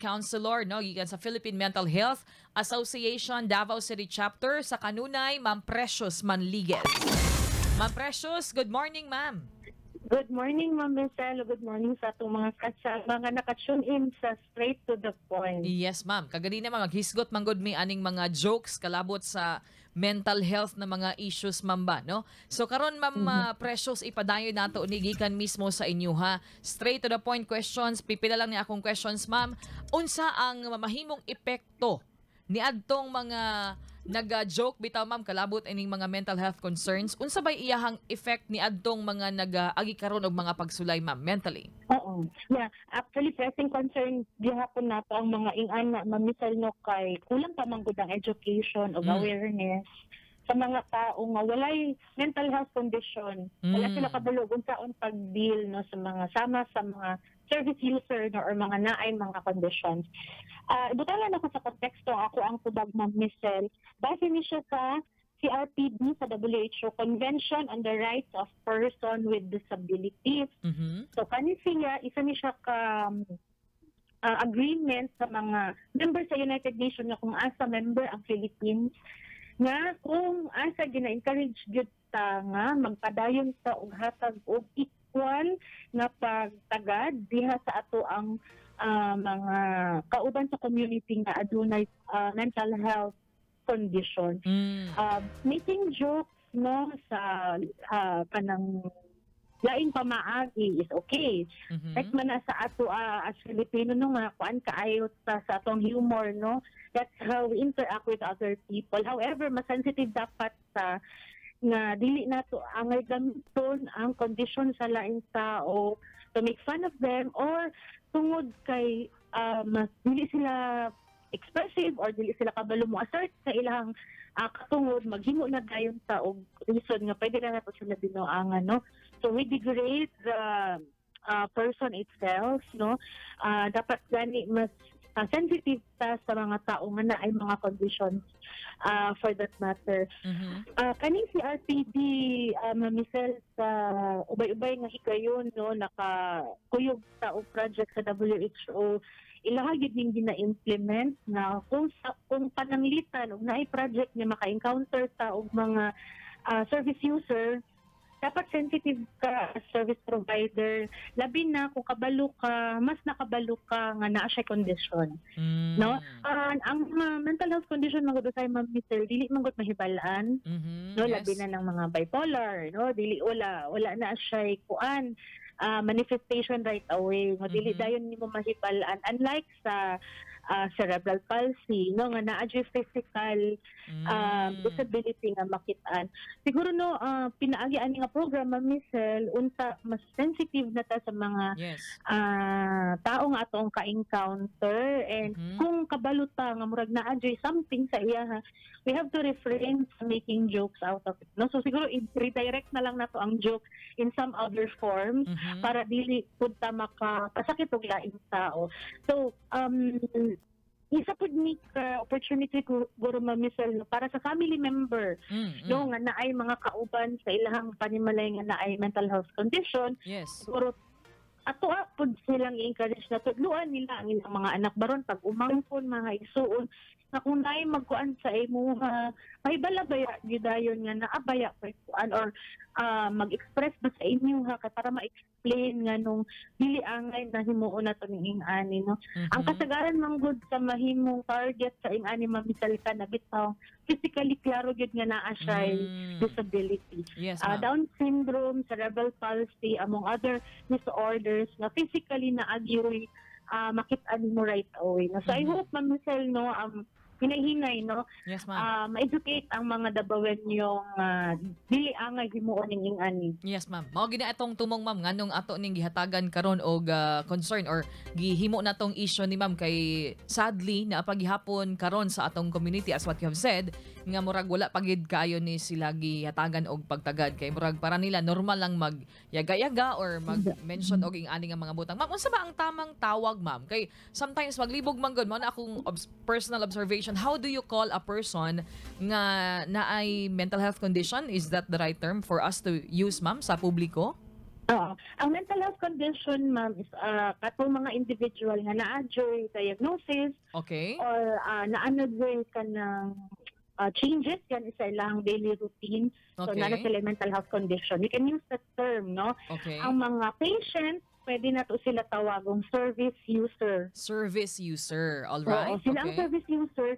Counselor no gikan sa Philippine Mental Health Association Davao City Chapter sa kanunay, Ma'am Precious Manliguez. Ma'am Precious, good morning, ma'am. Good morning, Ma'am Marcelo. Good morning sa atong mga naka-tune in sa Straight to the Point. Yes, ma'am. Kaganina ma'am, maghisgot manggod mi aning mga jokes kalabot sa mental health na mga issues, ma'am ba, no? So karon ma'am Precious, ipadayon nato ni gikan mismo sa inyo ha. Straight to the point questions. Pipila lang ni akong questions, ma'am. Unsa ang mahimong epekto ni adtong mga naga-joke bitaw ma'am kalabot ining mga mental health concerns? Unsa bay iyahang effect ni adtong mga nag-agi karon og mga pagsulay, ma'am, mentally? Oo. Yeah, actually pressing concern gihapon nato ang mga ingana mamisal no kay kulang pa man gud ang education o awareness sa mga tao nga walay mental health condition. Wala sila kabalo kung saon pag-deal no sa mga service user no, or mga naay mga conditions. Ibutalan ako sa konteksto, ako ang tubag ng Michelle. Base ni siya sa CRPD, sa WHO, Convention on the Rights of Person with Disabilities. So, kani siya, isa ni siya ka agreement sa mga member sa United Nations nga kung asa member ang Philippines, nga kung asa gina-encourage gyud ta nga magpadayon sa og hatag og equal nga pagtagad diha sa ato ang mga kauban sa community nga adunay mental health condition. Making jokes no sa kanang laing pamaagi is okay. Like man na sa ato as Filipino no nga kuan kaayo sa atong humor no. That's how we interact with other people. However, mas sensitive dapat sa nga dili nato angay gamiton ang condition sa laing tao to make fun of them or tungod kay mas dili sila expressive or dili sila kabalo mo assert sa ilang katungod maghimo na dayon ta og reason nga pwede na nato sila binuangan no. So we degrade the person itself no. Dapat gani mas sensitive ta sa mga tao nga na ay mga conditions for that matter. Kaning si RPD Michelle sa ubay-ubay nga higayon no nakakuyog sa og project sa WHO ilahagid ning gina-implement na kung pananglitan og naay project nga maka-encounter ta og mga service user dapat sensitive ka as service provider labi na kung kabalo ka mas nakabalo ka nga naa siya condition no ang mental health condition magud say Ma'am Michelle dili man gud mahibalaan no labi na ng mga bipolar no dili wala na siya kuan manifestation right away no dili dayon nimo mahibalaan unlike sa cerebral palsy no nga naa physical disability nga makitaan siguro no pinaagi ani nga program Michelle unsa mas sensitive na ta sa mga tao nga atong ka-encounter and kung kabalo ta nga murag naa something sa iya we have to refrain from making jokes out of it no so siguro i-redirect na lang nato ang joke in some other forms para dili pud ta makapasakit og laing tao so isa pud ni opportunity ko guro Michelle no, para sa family member no nga naay mga kauban sa ilahang panimalay nga naay mental health condition siguro ato pud silang i-encourage na tudluan nila ang ilang mga anak baron pag umangpon mga igsuon na kung naay magkuan sa imo may balabaya gidayon nga naabaya pa kuan or mag-express ba sa inyo para ma-explain nga nung dili angay na himuon nato ning ingani no ang kasagaran man gud sa mahimong target sa ingani mamisal ka na bitaw physically klaro gyud nga naa siya disability Down syndrome, cerebral palsy among other disorders na physically naagyoy makit-an mo right away no so I hope Mamisal no hinay-hinay no ma-educate ang mga dabawen yung dili angay himuon ning ingani. Yes ma'am. Mao gid atong tumong ma'am nganong ato ning gihatagan karon og concern or gihimo natong issue ni ma'am kay sadly naapagihapon karon sa atong community as what you have said nga murag wala pagid kaayo ni sila gihatagan og pagtagad kay murag para nila normal lang magyaga-yaga or mag-mention og ingani nga mga butang. Ma'am unsa ba ang tamang tawag ma'am? Kay sometimes maglibog man gud mo na akong personal observation. How do you call a person nga naay mental health condition? Is that the right term for us to use, ma'am, sa publiko? Oo. Ang mental health condition, ma'am, is katong mga individual nga na-adjoy diagnosis Okay? or na-anodway ka ng changes yan sa ilang daily routine. So, Okay. na sila mental health condition. You can use that term, no? Okay. Ang mga patients, pwede na to sila tawagong service user. Service user. All Oo, right. sila ang Okay. service user.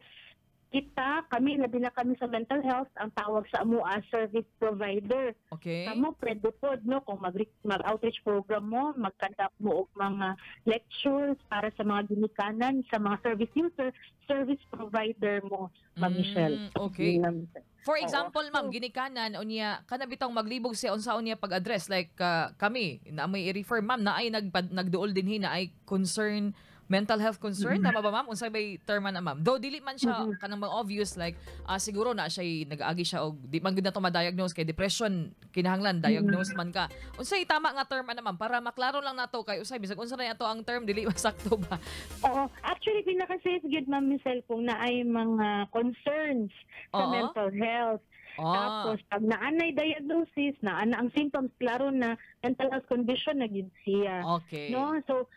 Kami, labi na kami sa mental health, ang tawag sa amo service provider. Okay. Kamo pwede po, no, kung mag-outreach program mo, mag-conduct mo og mga lectures para sa mga ginikanan, sa mga service user, service provider mo, Ma'am Michelle. Okay. Ma'am Michelle. For Oo. example, ma'am, So, ginikanan unya kana bitong maglibog siya unsa unya pag-address like kami na may i-refer ma'am na ay nagduol dinhi na ay concern mental health concern tama ba ma'am unsay bay term na ma'am though dili man siya kanang mga obvious like siguro na siya nag-agi siya og di man gud na to ma-diagnose kay depression kinahanglan diagnose man ka unsay tama nga term na ma'am para maklaro lang nato kay usay bisag unsa na ato ang term dili masakto ba. Oo. Actually, pinaka-safe good, Ma'am Michelle, kung na ay mga concerns sa Oo. mental health. Tapos, pag naanay diagnosis, naana ang symptoms, klaro na mental health condition na gid siya. Okay. No? So,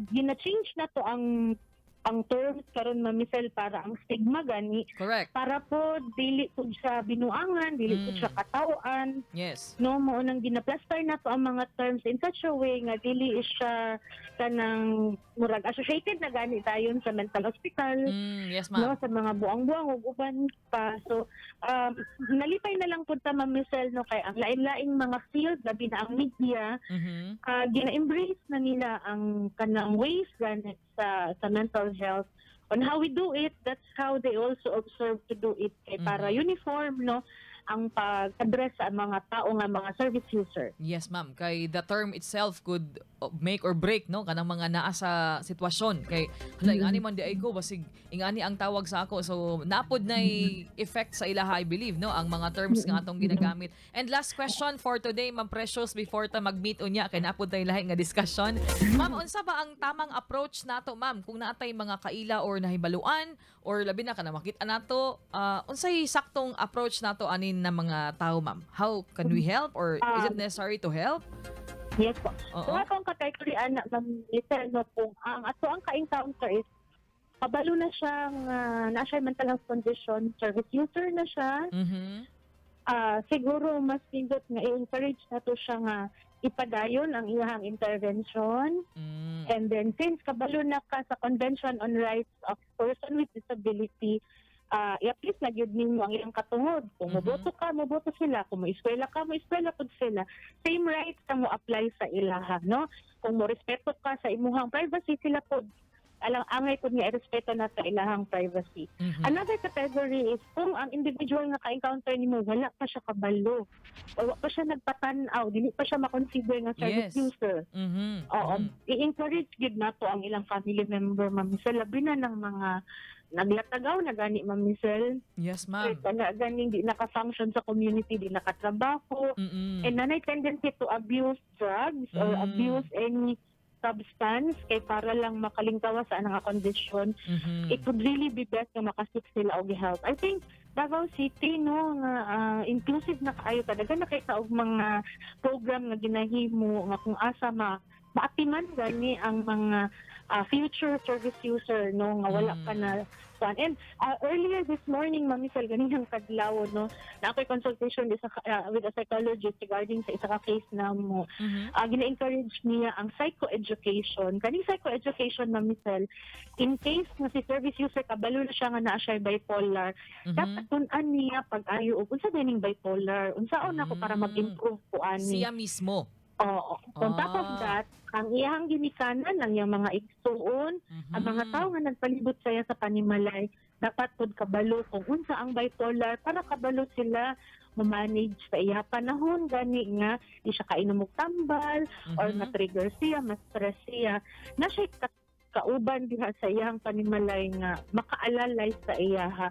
gina-change na to ang terms karon, Ma'am Michelle, para ang stigma gani Correct. para po dili po siya binuangan, dili po siya katawaan. Yes. No, mo nang ginaplaster na to ang mga terms in such a way nga dili siya kanang murag associated na gani tayon sa mental hospital. Yes No, ma'am. sa mga buang-buang ug uban pa. So, nalipay na lang punta, Ma'am Michelle, no, kay ang lain-laing mga field, labi na ang media, Mhm. gina-embrace na nila ang kanang ways gani sa mental health. On how we do it, that's how they also observe to do it. Kay para uniform, no, ang pag-address sa mga tao nga mga service user. Yes, ma'am. Kay the term itself could make or break no kanang mga naa sa sitwasyon. Kay hala ingani man di ay ko basig ingani ang tawag sa ako. So napod na effect sa ilaha I believe no ang mga terms nga atong ginagamit. And last question for today, Ma'am Precious, before ta mag-meet unya kay napod tay lahi nga discussion. Ma'am, unsa ba ang tamang approach nato, ma'am, kung naatay mga kaila or nahibaluan or labi na kana makita nato unsay saktong approach nato anin na mga tao, ma'am? How can we help or is it necessary to help? Yes po. Oo. So akong kategorya na Michelle, no, kung ang ato ang ka-encounter is kabalo na siyang na siya mental health condition, service user na siya, Mhm. siguro mas pindot nga i-encourage na to siya nga ipadayon ang iyang intervention. And then since kabalo na ka sa Convention on Rights of Person with Disability, i-please na gyud nimo ang iyang katungod. Kung moboto ka, moboto sila. Kung mo-eskwela ka, mo-eskwela pud sila. Same rights ka mo apply sa ilaha, no? Kung mo respeto ka sa imuhang privacy, sila pud alang angay pud nga irespeto na sa ilahang privacy. Another category is kung ang individual nga ka-encounter nimo wala pa siya kabalo o wala pa siya nagpatan-aw, dili pa siya ma-consider nga service Yes. user. Mhm. Oo, i-encourage gid nato ang ilang family member, Ma'am Michelle, labi na ng mga naglatagaw na gani, Ma'am Michelle. Yes, Kaya ma'am. ganing di naka-function sa community, di nakatrabaho, and nanay tendency to abuse drugs or abuse any substance kay para lang makalingkawa sa anang kondisyon. It would really be best na makasik sila og help. I think Davao City, no, nga inclusive na kaayo talaga nakita og mga program nga ginahimo nga kung asa maatiman gani ang mga future service user, no, nga wala pa na kuan. And earlier this morning, Ma'am Michelle, ganing kadlaw, no, na ako'y consultation with a psychologist regarding sa isa ka case na mo. Gina-encourage niya ang psychoeducation. Kaning psychoeducation, Ma'am Michelle, in case na si service user kabalo na siya nga naa siya bipolar, dapat tun-an niya pag-ayo og unsa dining bipolar, unsaon ako para mag-improve ko ani. Siya mismo. Oo. On top of that, ang iyang ginikanan, ang iyang mga igsuon, ang mga tao nga nagpalibot saya sa panimalay, dapat pod kabalo kung unsa ang bipolar para kabalo sila ma-manage sa iya panahon gani nga di siya kainom og tambal or na-trigger siya, ma-stress siya, na siya kauban diha sa iyang panimalay nga makaalalay sa iyaha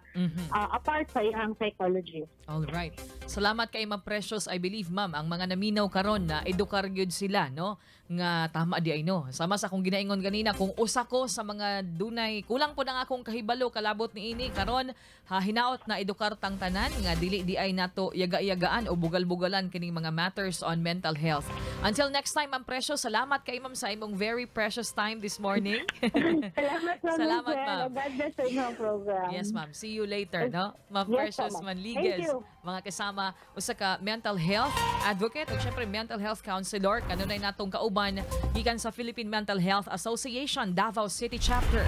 apart sa iyang psychologist. All right. Salamat kay Ma'am Precious. I believe, ma'am, ang mga naminaw karon na edukar gyud sila, no? Nga tama di ay no. Sama sa akong ginaingon ganina, kung usa ko sa mga dunay kulang po na akong kahibalo kalabot ni ini karon, hinaot na edukar tang tanan nga dili di ay nato yaga-yagaan o bugal-bugalan kining mga matters on mental health. Until next time, Ma'am Precious, salamat kay ma'am sa imong very precious time this morning. Salamat, Ma'am. Salamat, Jen. ma'am. God bless sa inyong program. Yes, ma'am. See you later, no? Ma'am Yes, Precious ma'am. Manligues, Thank you. mga kasama usa ka mental health advocate ug syempre mental health counselor kanunay natong kauban gikan sa Philippine Mental Health Association Davao City Chapter.